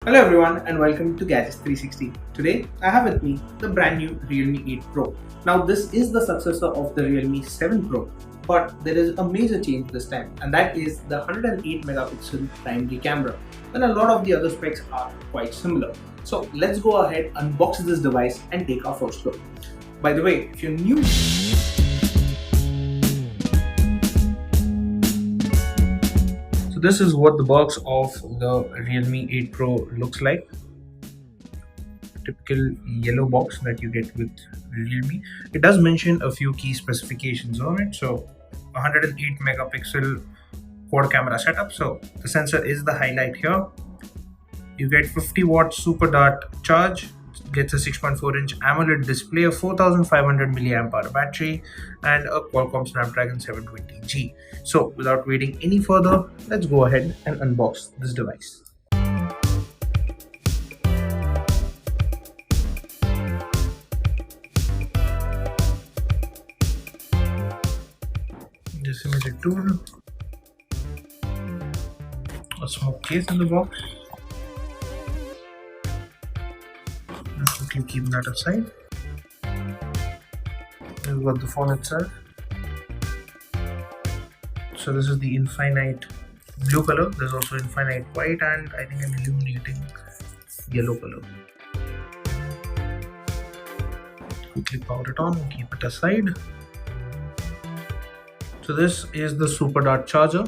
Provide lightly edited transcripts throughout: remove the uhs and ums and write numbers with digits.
Hello everyone and welcome to Gadgets 360. Today I have with me the brand new Realme 8 Pro. Now this is the successor of the Realme 7 Pro, but there is a major change this time, and that is the 108 megapixel primary camera, and a lot of the other specs are quite similar. So let's go ahead, unbox this device and take our first look. By the way, if you're new, so this is what the box of the Realme 8 Pro looks like. Typical yellow box that you get with Realme. It does mention a few key specifications on it. So 108 megapixel quad camera setup. So the sensor is the highlight here. You get 50 watt super dart charge, gets a 6.4-inch AMOLED display, a 4500 milliamp hour battery, and a Qualcomm Snapdragon 720G. So without waiting any further, let's go ahead and unbox this device. This image tool, a small case in the box. Let's quickly keep that aside. We've got the phone itself. So this is the infinite blue color. There's also infinite white and I think an illuminating yellow color. Quickly power it on and keep it aside. So this is the super dart charger,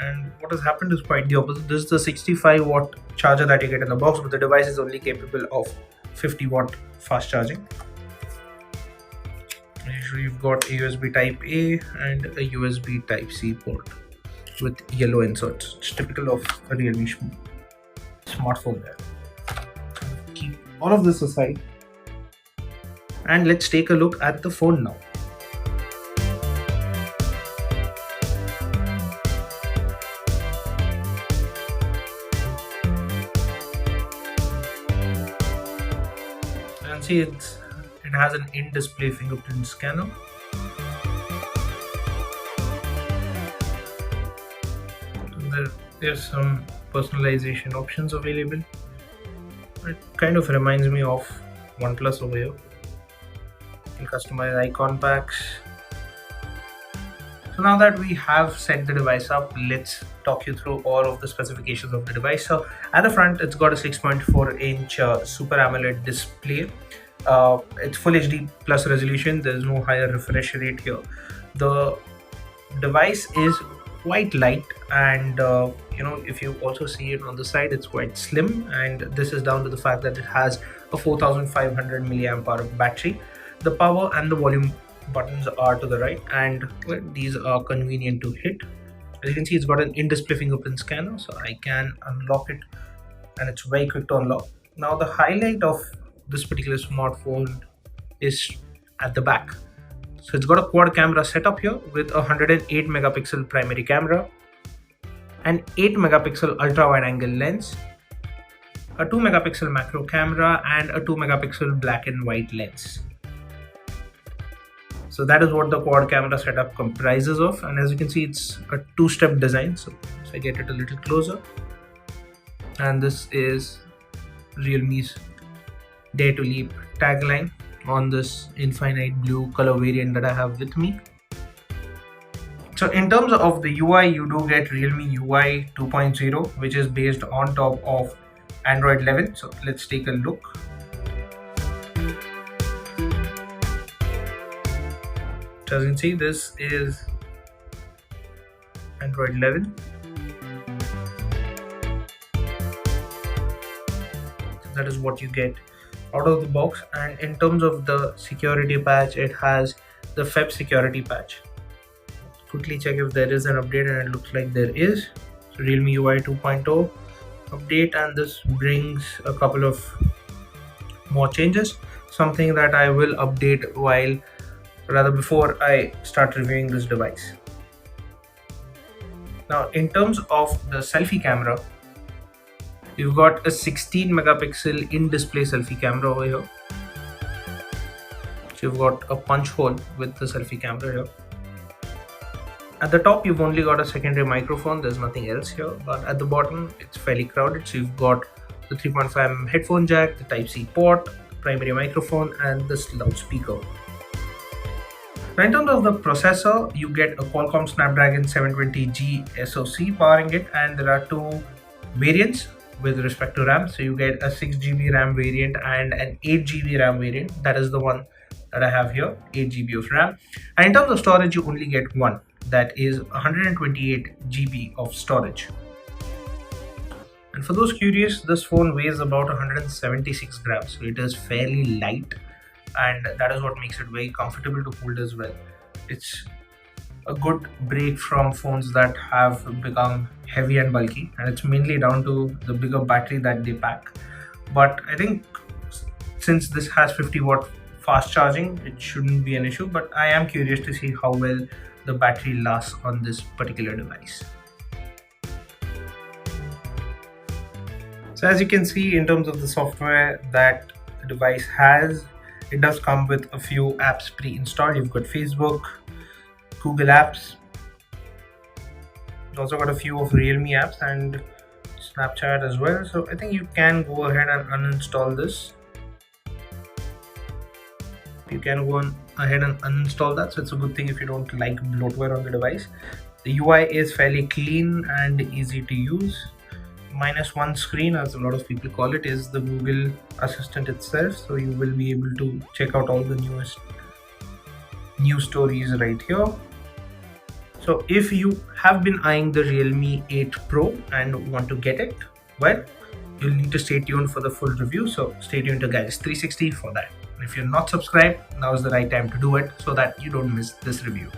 and what has happened is quite the opposite. This is the 65 watt charger that you get in the box, but the device is only capable of 50 watt fast charging. Usually you've got a USB type A and a USB type C port with yellow inserts. It's typical of a Realme smartphone there. Keep all of this aside and let's take a look at the phone now. And see, it has an in-display fingerprint scanner. There's some personalization options available. It kind of reminds me of OnePlus over here. You can customize icon packs. So now that we have set the device up, let's talk you through all of the specifications of the device. So at the front, it's got a 6.4-inch Super AMOLED display. It's Full HD plus resolution. There's no higher refresh rate here. The device is quite light, and if you also see it on the side, it's quite slim, and this is down to the fact that it has a 4500 milliamp hour battery. The power and the volume buttons are to the right, and these are convenient to hit. As you can see, it's got an in-display fingerprint scanner, so I can unlock it and it's very quick to unlock. Now the highlight of this particular smartphone is at the back. So it's got a quad camera setup here with a 108 megapixel primary camera, an 8 megapixel ultra wide angle lens, a 2 megapixel macro camera, and a 2 megapixel black and white lens. So that is what the quad camera setup comprises of, and as you can see, it's a two-step design. So if I get it a little closer, and this is Realme's Dare to Leap tagline on this infinite blue color variant that I have with me. So in terms of the UI, you do get Realme UI 2.0, which is based on top of Android 11. So let's take a look. So as you can see, this is Android 11. So that is what you get out of the box. And in terms of the security patch, it has the Feb security patch. Quickly check if there is an update, and it looks like there is. So Realme UI 2.0 update, and this brings a couple of more changes, something that I will update before I start reviewing this device. Now in terms of the selfie camera, you've got a 16 megapixel in-display selfie camera over here. So you've got a punch hole with the selfie camera here. At the top, you've only got a secondary microphone, there's nothing else here, but at the bottom, it's fairly crowded. So you've got the 3.5 headphone jack, the Type-C port, the primary microphone, and this loudspeaker. Now, in terms of the processor, you get a Qualcomm Snapdragon 720G SoC powering it, and there are two variants with respect to RAM. So you get a 6 GB RAM variant and an 8 GB RAM variant. That is the one that I have here, 8 GB of RAM. And in terms of storage, you only get one, that is 128 GB of storage. And for those curious, this phone weighs about 176 grams, so it is fairly light, and that is what makes it very comfortable to hold as well. It's a good break from phones that have become heavy and bulky, and it's mainly down to the bigger battery that they pack. But I think since this has 50-watt fast charging, it shouldn't be an issue, but I am curious to see how well the battery lasts on this particular device. So as you can see, in terms of the software that the device has, it does come with a few apps pre-installed. You've got Facebook, Google Apps. You've also got a few of Realme apps and Snapchat as well. So I think you can go ahead and uninstall this. You can go ahead and uninstall that. So it's a good thing if you don't like bloatware on the device. The UI is fairly clean and easy to use. Minus one screen, as a lot of people call it, is the Google Assistant itself. So you will be able to check out all the newest news stories right here. So if you have been eyeing the Realme 8 Pro and want to get it, well, you'll need to stay tuned for the full review. So stay tuned to Guys 360 for that. And if you're not subscribed, now is the right time to do it so that you don't miss this review.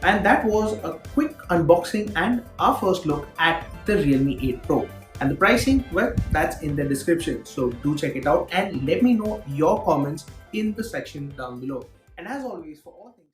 And that was a quick unboxing and our first look at the Realme 8 Pro. And the pricing, well, that's in the description. So do check it out and let me know your comments in the section down below. And as always, for all things